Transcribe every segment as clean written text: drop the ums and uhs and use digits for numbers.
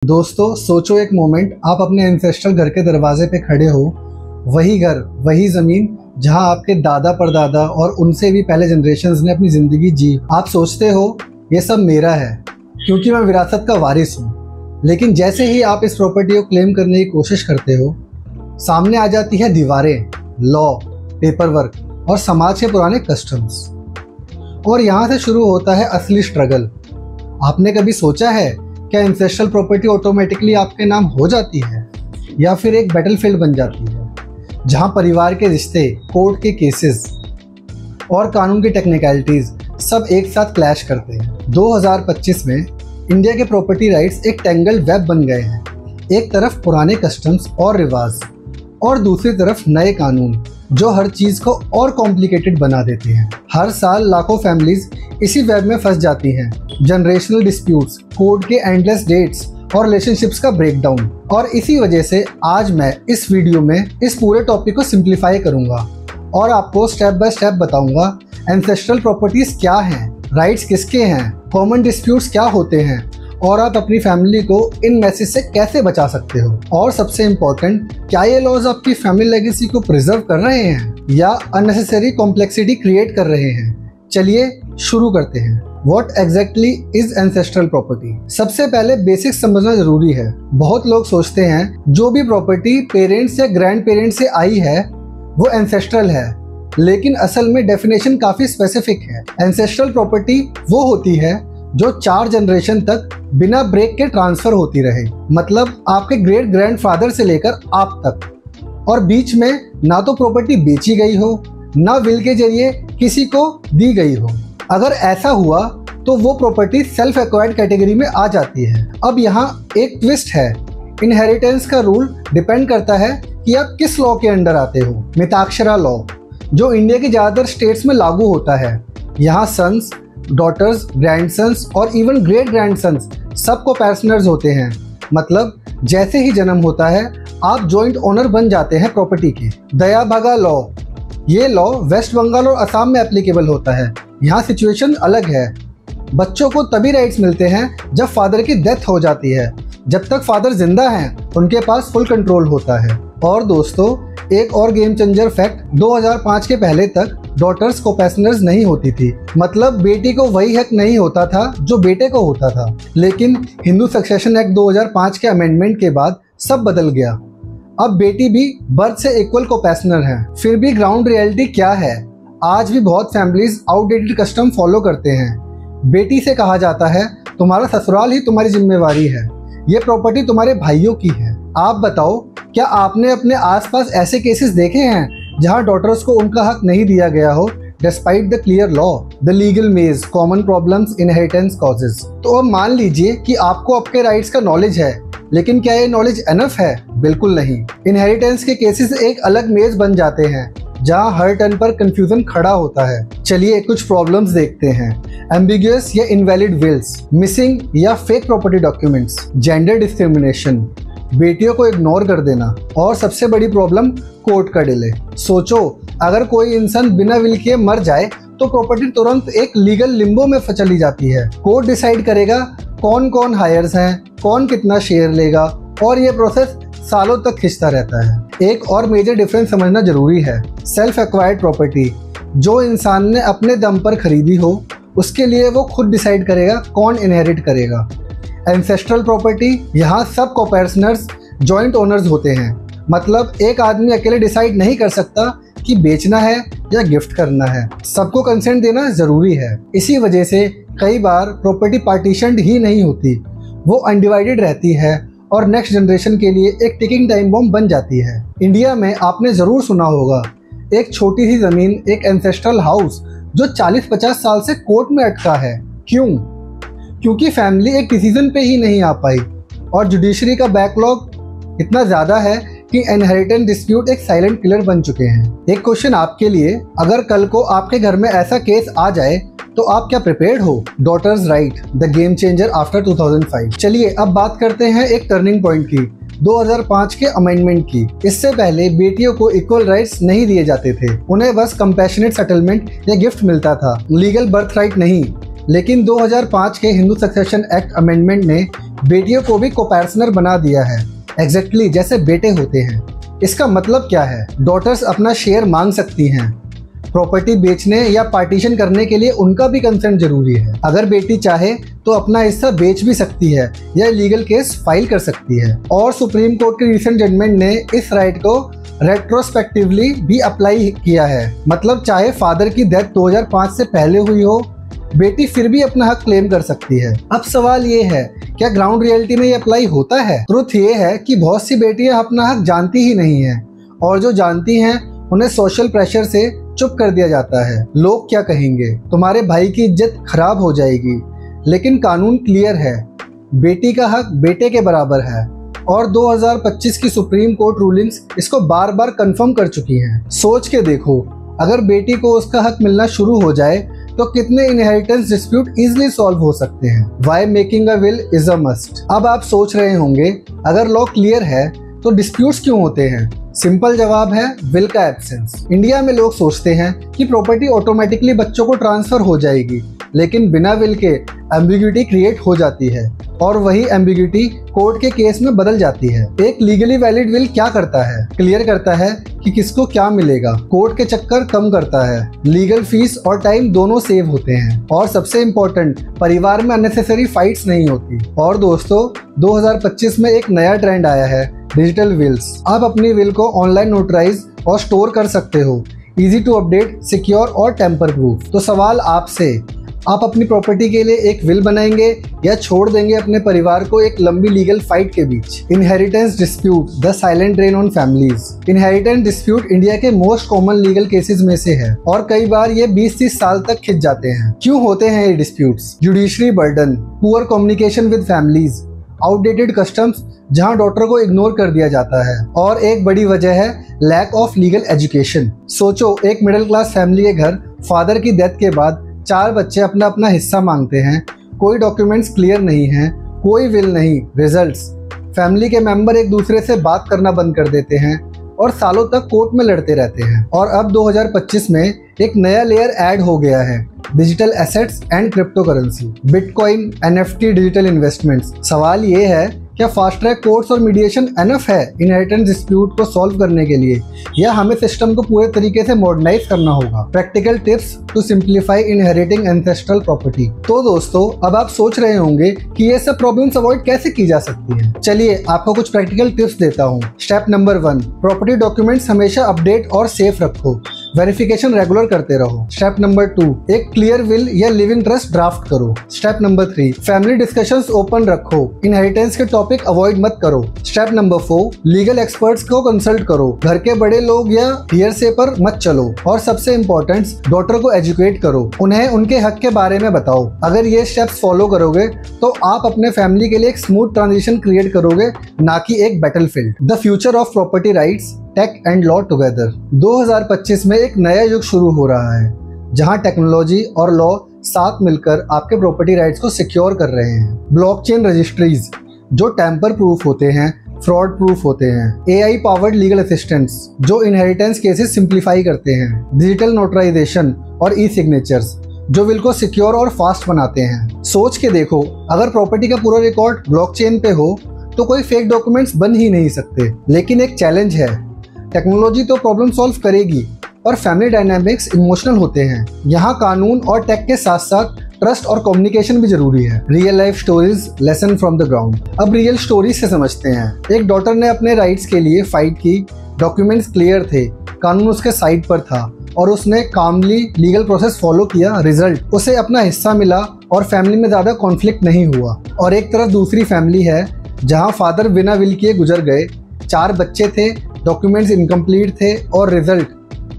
दोस्तों सोचो एक मोमेंट, आप अपने एंसेस्ट्रल घर के दरवाजे पे खड़े हो। वही घर, वही ज़मीन जहां आपके दादा परदादा और उनसे भी पहले जनरेशन्स ने अपनी ज़िंदगी जी। आप सोचते हो ये सब मेरा है क्योंकि मैं विरासत का वारिस हूँ। लेकिन जैसे ही आप इस प्रॉपर्टी को क्लेम करने की कोशिश करते हो, सामने आ जाती है दीवारें, लॉ, पेपर वर्क और समाज के पुराने कस्टम्स। और यहाँ से शुरू होता है असली स्ट्रगल। आपने कभी सोचा है क्या एंसेस्ट्रल प्रॉपर्टी ऑटोमेटिकली आपके नाम हो जाती है, या फिर एक बैटलफील्ड बन जाती है जहां परिवार के रिश्ते, कोर्ट के केसेस और कानून की टेक्निकलिटीज सब एक साथ क्लैश करते हैं। 2025 में इंडिया के प्रॉपर्टी राइट्स एक टेंगल वेब बन गए हैं। एक तरफ पुराने कस्टम्स और रिवाज और दूसरी तरफ नए कानून जो हर चीज को और कॉम्प्लिकेटेड बना देते हैं। हर साल लाखों फैमिलीज इसी वेब में फंस जाती हैं। जनरेशनल डिस्प्यूट्स, कोर्ट के एंडलेस डेट्स और रिलेशनशिप्स का ब्रेकडाउन। और इसी वजह से आज मैं इस वीडियो में इस पूरे टॉपिक को सिंप्लीफाई करूंगा और आपको स्टेप बाय स्टेप बताऊंगा एंसेस्ट्रल प्रॉपर्टीज क्या हैं, राइट्स किसके हैं, कॉमन डिस्प्यूट्स क्या होते हैं और आप अपनी फैमिली को इन मैसेज से कैसे बचा सकते हो। और सबसे इम्पोर्टेंट, क्या ये लॉज आपकी फैमिली लेगेसी को प्रिजर्व कर रहे हैं या अननेसेसरी कॉम्प्लेक्सिटी क्रिएट कर रहे हैं। चलिए शुरू करते हैं। What exactly is ancestral property? सबसे पहले बेसिक समझना जरूरी है। बहुत लोग सोचते हैं जो भी प्रॉपर्टी पेरेंट्स या ग्रैंड पेरेंट्स से आई है वो एंसेस्ट्रल है, लेकिन असल में डेफिनेशन काफी स्पेसिफिक है। एंसेस्ट्रल प्रॉपर्टी वो होती है जो 4 जनरेशन तक बिना ब्रेक के ट्रांसफर होती रहे, मतलब आपके ग्रेट ग्रैंडफादर से लेकर आप तक, और बीच में ना तो प्रॉपर्टी बेची गई हो ना विल के जरिए किसी को दी गई हो। अगर ऐसा हुआ तो वो प्रॉपर्टी सेल्फ एक्वायर्ड कैटेगरी में आ जाती है। अब यहाँ एक ट्विस्ट है, इनहेरिटेंस का रूल डिपेंड करता है कि आप किस लॉ के अंडर आते हो। मिताक्षरा लॉ जो इंडिया की ज़्यादातर स्टेट्स में लागू होता है, यहाँ सन्स, डॉटर्स, ग्रैंडसन्स और इवन ग्रेट ग्रैंडसन्स सबको पैर्सनर्स होते हैं। मतलब जैसे ही जन्म होता है आप जॉइंट ओनर बन जाते हैं प्रॉपर्टी के। दया भागा लॉ, ये लॉ वेस्ट बंगाल और असम में एप्लीकेबल होता है। यहाँ सिचुएशन अलग है। बच्चों को तभी राइट्स मिलते हैं जब फादर की डेथ हो जाती है। जब तक फादर जिंदा हैं उनके पास फुल कंट्रोल होता है। और दोस्तों एक और गेम चेंजर फैक्ट, 2005 के पहले तक डॉटर्स को पैसनर्स नहीं होती थी, मतलब बेटी को वही हक नहीं होता था जो बेटे को होता था। लेकिन हिंदू सक्सेशन एक्ट 2005 के अमेंडमेंट के बाद सब बदल गया। अब बेटी भी बर्थ से इक्वल को पैसनर है। फिर भी ग्राउंड रियलिटी क्या है? आज भी बहुत फैमिलीज आउटडेटेड कस्टम फॉलो करते हैं। बेटी से कहा जाता है तुम्हारा ससुराल ही तुम्हारी जिम्मेवारी है, ये प्रॉपर्टी तुम्हारे भाइयों की है। आप बताओ क्या आपने अपने आसपास ऐसे केसेस देखे हैं जहां डॉटर्स को उनका हक नहीं दिया गया हो despite the clear law? The legal मेज, कॉमन प्रॉब्लम्स, इनहेरिटेंस कॉजेज। तो अब मान लीजिए कि आपको आपके राइट्स का नॉलेज है, लेकिन क्या ये नॉलेज एनफ है? बिल्कुल नहीं। इनहेरिटेंस के केसेस एक अलग मेज बन जाते हैं जहां हर टर्न पर कंफ्यूजन खड़ा होता है। चलिए कुछ प्रॉब्लम्स देखते हैं। एम्बिगुअस या इनवैलिड विल्स, मिसिंग या fake property documents, gender discrimination, बेटियों को इग्नोर कर देना, और सबसे बड़ी प्रॉब्लम कोर्ट का डिले। सोचो अगर कोई इंसान बिना विल के मर जाए तो प्रॉपर्टी तुरंत एक लीगल लिम्बो में चली जाती है। कोर्ट डिसाइड करेगा कौन कौन हायर्स हैं, कौन कितना शेयर लेगा, और ये प्रोसेस सालों तक खिंचता रहता है। एक और मेजर डिफरेंस समझना जरूरी है। सेल्फ एक्वायर्ड प्रॉपर्टी जो इंसान ने अपने दम पर खरीदी हो उसके लिए वो खुद डिसाइड करेगा कौन इनहेरिट करेगा। एंसेस्ट्रल प्रॉपर्टी, यहाँ सब को-पैर्सनर्स जॉइंट ओनर्स होते हैं, मतलब एक आदमी अकेले डिसाइड नहीं कर सकता कि बेचना है या गिफ्ट करना है। सबको कंसेंट देना जरूरी है। इसी वजह से कई बार प्रॉपर्टी पार्टीशन्ड ही नहीं होती, वो अनडिवाइडेड रहती है और नेक्स्ट जनरेशन के लिए एक टिकिंग टाइम बॉम्ब बन जाती है। इंडिया में आपने ज़रूर सुना होगा एक छोटी सी ज़मीन, एक एंसेस्ट्रल हाउस जो 40-50 साल से कोर्ट में अटका है। क्यों? क्योंकि फैमिली एक डिसीजन पे ही नहीं आ पाई और जुडिशरी का बैकलॉग इतना ज़्यादा है कि इनहेरिटेंस डिस्प्यूट एक साइलेंट किलर बन चुके हैं। एक क्वेश्चन आपके लिए, अगर कल को आपके घर में ऐसा केस आ जाए तो आप क्या प्रिपेयर्ड हो? Daughters right, the game changer after 2005। चलिए अब बात करते हैं एक टर्निंग पॉइंट की, 2005 के अमेंडमेंट की। इससे पहले बेटियों को इक्वल राइट्स नहीं दिए जाते थे, उन्हें बस कंपैशनेट सेटलमेंट या गिफ्ट मिलता था, लीगल बर्थ राइट नहीं। लेकिन 2005 के हिंदू सक्सेशन एक्ट अमेंडमेंट ने बेटियों को भी कोपैर्सनर बना दिया है, एग्जैक्टली जैसे बेटे होते हैं। इसका मतलब क्या है? डॉटर्स अपना शेयर मांग सकती हैं। प्रॉपर्टी बेचने या पार्टीशन करने के लिए उनका भी कंसेंट जरूरी है। अगर बेटी चाहे तो अपना हिस्सा बेच भी सकती है या लीगल केस फाइल कर सकती है। और सुप्रीम कोर्ट के रिसेंट जजमेंट ने इस राइट को रेट्रोस्पेक्टिवली भी अप्लाई किया है। मतलब चाहे फादर की डेथ 2005 से पहले हुई हो, बेटी फिर भी अपना हक क्लेम कर सकती है। अब सवाल ये है, क्या ग्राउंड रियलिटी में ये अप्लाई होता है? ट्रुथ ये है कि बहुत सी बेटियां अपना हक जानती ही नहीं है, और जो जानती हैं उन्हें सोशल प्रेशर से चुप कर दिया जाता है। लोग क्या कहेंगे, तुम्हारे भाई की इज्जत खराब हो जाएगी। लेकिन कानून क्लियर है, बेटी का हक बेटे के बराबर है, और 2025 की सुप्रीम कोर्ट रूलिंग्स इसको बार बार कंफर्म कर चुकी हैं। सोच के देखो, अगर बेटी को उसका हक मिलना शुरू हो जाए तो कितने इनहेरिटेंस डिस्प्यूट इजीली सॉल्व हो सकते हैं। Why making a will is a must. अब आप सोच रहे होंगे, अगर लॉ क्लियर है तो डिस्प्यूट्स क्यों होते हैं? सिंपल जवाब है, विल का एब्सेंस। इंडिया में लोग सोचते हैं कि प्रॉपर्टी ऑटोमेटिकली बच्चों को ट्रांसफर हो जाएगी, लेकिन बिना विल के एम्बिग्यूटी क्रिएट हो जाती है, और वही एम्बिग्यूटी कोर्ट के केस में बदल जाती है। एक लीगली वैलिड विल क्या करता है? क्लियर करता है कि किसको क्या मिलेगा, कोर्ट के चक्कर कम करता है, लीगल फीस और टाइम दोनों सेव होते हैं, और सबसे इम्पोर्टेंट, परिवार में अननेसेसरी फाइट्स नहीं होती। और दोस्तों, 2025 में एक नया ट्रेंड आया है, डिजिटल विल्स। आप अपनी विल को ऑनलाइन नोटराइज और स्टोर कर सकते हो, इजी टू अपडेट, सिक्योर और टेम्पर प्रूफ। तो सवाल आपसे, आप अपनी प्रॉपर्टी के लिए एक विल बनाएंगे या छोड़ देंगे अपने परिवार को एक लंबी लीगल फाइट के बीच? Inheritance dispute, the silent drain on families. Inheritance dispute India के मोस्ट कॉमन लीगल केसेस में से है, और कई बार ये 20-30 साल तक खिंच जाते हैं। क्यों होते हैं ये disputes? Judiciary burden, poor communication with families, outdated customs जहां डॉटर को इग्नोर कर दिया जाता है, और एक बड़ी वजह है लैक ऑफ लीगल एजुकेशन। सोचो, एक मिडिल क्लास फैमिली के घर फादर की डेथ के बाद 4 बच्चे अपना अपना हिस्सा मांगते हैं, कोई डॉक्यूमेंट्स क्लियर नहीं है, कोई विल नहीं। रिजल्ट्स, फैमिली के मेंबर एक दूसरे से बात करना बंद कर देते हैं और सालों तक कोर्ट में लड़ते रहते हैं। और अब 2025 में एक नया लेयर ऐड हो गया है, digital assets and crypto currency, bitcoin, NFT, digital investments. सवाल ये है, क्या फास्ट ट्रैक कोर्ट्स और मीडिएशन एनफ है इनहेरिटेंस डिस्प्यूट को सॉल्व करने के लिए, या हमें सिस्टम को पूरे तरीके से मॉडर्नाइज करना होगा? Practical tips to simplify inheriting ancestral property. तो दोस्तों, अब आप सोच रहे होंगे कि ये सब प्रॉब्लम्स अवॉइड कैसे की जा सकती है। चलिए आपको कुछ प्रैक्टिकल टिप्स देता हूँ। स्टेप नंबर 1, प्रॉपर्टी डॉक्यूमेंट्स हमेशा अपडेट और सेफ रखो, वेरिफिकेशन रेगुलर करते रहो। स्टेप नंबर 2, एक क्लियर विल या लिविंग ट्रस्ट ड्राफ्ट करो। Step number 3, family discussions open रखो, इनहेरिटेंस के टॉपिक अवॉइड मत करो। स्टेप नंबर 4, लीगल एक्सपर्ट्स को कंसल्ट करो, घर के बड़े लोग या हियरसे पर मत चलो। और सबसे इम्पोर्टेंट, डॉटर को एजुकेट करो, उन्हें उनके हक के बारे में बताओ। अगर ये स्टेप्स फॉलो करोगे तो आप अपने फैमिली के लिए एक स्मूथ ट्रांजिशन क्रिएट करोगे, ना कि एक battlefield. The future of property rights, tech and law together. 2025 में एक नया युग शुरू हो रहा है, जहां टेक्नोलॉजी और लॉ साथ मिलकर आपके प्रॉपर्टी राइट्स को सिक्योर कर रहे हैं। ब्लॉकचेन रजिस्ट्रीज जो टेम्पर प्रूफ होते हैं, फ्रॉड प्रूफ होते हैं। AI पावर्ड लीगल असिस्टेंट्स जो इनहेरिटेंस केसेस सिंप्लीफाई करते हैं। डिजिटल नोटराइजेशन और ई सिग्नेचर्स जो विल को सिक्योर और फास्ट बनाते हैं। सोच के देखो, अगर प्रॉपर्टी का पूरा रिकॉर्ड ब्लॉकचेन पे हो तो कोई फेक डॉक्यूमेंट्स बन ही नहीं सकते। लेकिन एक चैलेंज है, टेक्नोलॉजी तो प्रॉब्लम सॉल्व करेगी, और फैमिली डायनामिक्स इमोशनल होते हैं। यहाँ कानून और टेक के साथ साथ ट्रस्ट और कम्युनिकेशन भी जरूरी है। Real life stories, lesson from the ground. अब रियल स्टोरीज से समझते हैं। एक डॉटर ने अपने राइट्स के लिए फाइट की, डॉक्यूमेंट्स क्लियर थे, कानून उसके साइड पर था, और उसने कामली लीगल प्रोसेस फॉलो किया। रिजल्ट, उसे अपना हिस्सा मिला और फैमिली में ज्यादा कॉन्फ्लिक्ट नहीं हुआ। और एक तरफ दूसरी फैमिली है जहाँ फादर बिना विल किए गुजर गए, 4 बच्चे थे, डॉक्यूमेंट्स इनकम्प्लीट थे, और रिजल्ट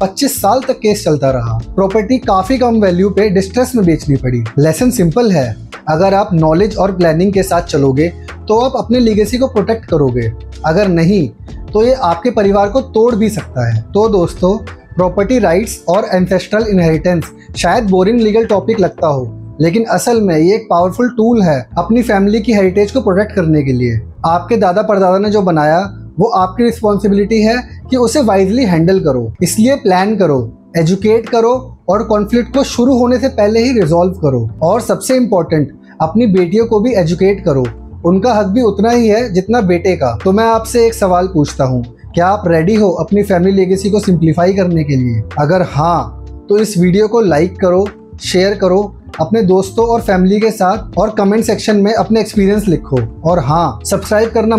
25 साल तक केस चलता रहा। प्रॉपर्टी काफी कम वैल्यू पे डिस्ट्रेस में बेचनी पड़ी। लेसन सिंपल है, अगर आप नॉलेज और प्लानिंग के साथ चलोगे तो आप अपने लीगेसी को प्रोटेक्ट करोगे, अगर नहीं तो ये आपके परिवार को तोड़ भी सकता है। तो दोस्तों, प्रॉपर्टी राइट्स और एंसेस्ट्रल इनहेरिटेंस शायद बोरिंग लीगल टॉपिक लगता हो, लेकिन असल में ये एक पावरफुल टूल है अपनी फैमिली की हेरिटेज को प्रोटेक्ट करने के लिए। आपके दादा परदादा ने जो बनाया वो आपकी रिस्पॉन्सिबिलिटी है कि उसे वाइजली हैंडल करो। इसलिए प्लान करो, एजुकेट करो और कॉन्फ्लिक्ट को शुरू होने से पहले ही रिजॉल्व करो। और सबसे इम्पोर्टेंट, अपनी बेटियों को भी एजुकेट करो, उनका हक भी उतना ही है जितना बेटे का। तो मैं आपसे एक सवाल पूछता हूँ, क्या आप रेडी हो अपनी फैमिली लेगेसी को सिंप्लीफाई करने के लिए? अगर हाँ, तो इस वीडियो को लाइक करो, शेयर करो अपने दोस्तों और फैमिली के साथ, और कमेंट सेक्शन में अपने एक्सपीरियंस लिखो। और हाँ, सब्सक्राइब करना